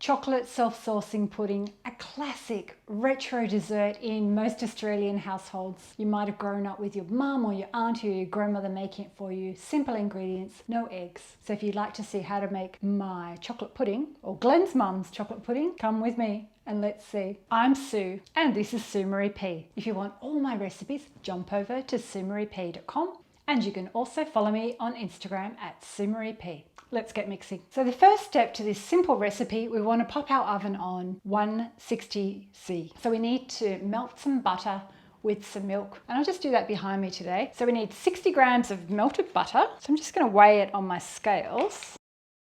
Chocolate self-saucing pudding, a classic retro dessert in most Australian households. You might have grown up with your mum or your auntie or your grandmother making it for you. Simple ingredients, no eggs. So if you'd like to see how to make my chocolate pudding or Glenn's mum's chocolate pudding, come with me and let's see. I'm Sue and this is Sue Maree P. If you want all my recipes, jump over to SueMareeP.com and you can also follow me on Instagram at Sue Maree P. Let's get mixing. So the first step to this simple recipe, we want to pop our oven on 160°C. So we need to melt some butter with some milk. And I'll just do that behind me today. So we need 60 grams of melted butter. So I'm just going to weigh it on my scales.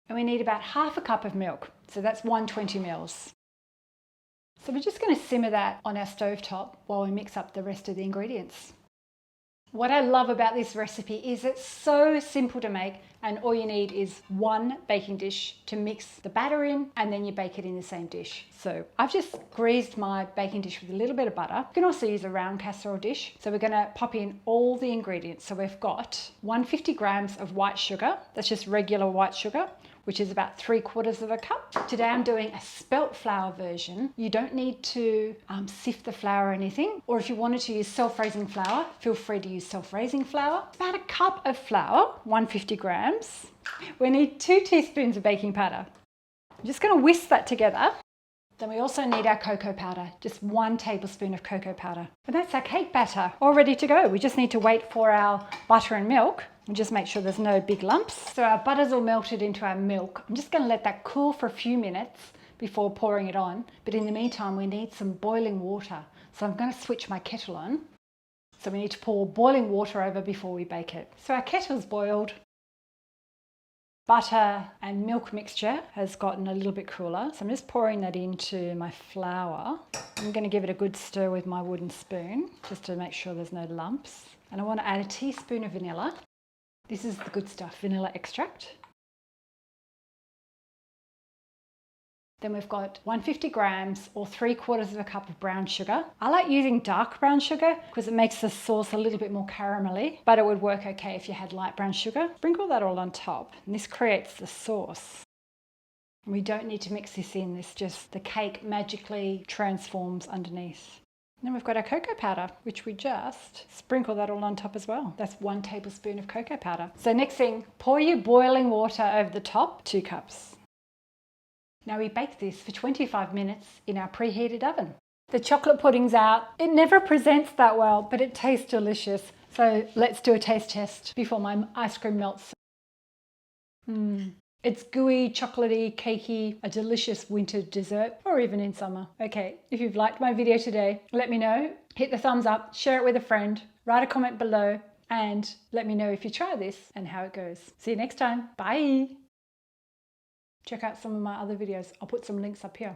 And we need about half a cup of milk. So that's 120 mils. So we're just going to simmer that on our stovetop while we mix up the rest of the ingredients. What I love about this recipe is it's so simple to make and all you need is one baking dish to mix the batter in and then you bake it in the same dish. So I've just greased my baking dish with a little bit of butter. You can also use a round casserole dish. So we're going to pop in all the ingredients. So we've got 150 grams of white sugar. That's just regular white sugar, which is about 3/4 cup. Today I'm doing a spelt flour version. You don't need to sift the flour or anything, or if you wanted to use self-raising flour, feel free to use self-raising flour. About a cup of flour, 150 grams. We need 2 teaspoons of baking powder. I'm just going to whisk that together. Then we also need our cocoa powder, just 1 tablespoon of cocoa powder. And that's our cake batter, all ready to go. We just need to wait for our butter and milk and just make sure there's no big lumps. So our butter's all melted into our milk. I'm just going to let that cool for a few minutes before pouring it on. But in the meantime, we need some boiling water. So I'm going to switch my kettle on. So we need to pour boiling water over before we bake it. So our kettle's boiled. Butter and milk mixture has gotten a little bit cooler. So I'm just pouring that into my flour. I'm going to give it a good stir with my wooden spoon just to make sure there's no lumps. And I want to add a teaspoon of vanilla. This is the good stuff, vanilla extract. Then we've got 150 grams or 3/4 cup of brown sugar. I like using dark brown sugar because it makes the sauce a little bit more caramelly, but it would work okay if you had light brown sugar. Sprinkle that all on top and this creates the sauce. We don't need to mix this in, the cake magically transforms underneath. And then we've got our cocoa powder, which we just sprinkle that all on top as well. That's 1 tablespoon of cocoa powder. So next thing, pour your boiling water over the top, 2 cups. Now we bake this for 25 minutes in our preheated oven. The chocolate pudding's out. It never presents that well, but it tastes delicious. So let's do a taste test before my ice cream melts. It's gooey, chocolatey, cakey, a delicious winter dessert, or even in summer. Okay, if you've liked my video today, let me know. Hit the thumbs up, share it with a friend, write a comment below, and let me know if you try this and how it goes. See you next time. Bye. Check out some of my other videos. I'll put some links up here.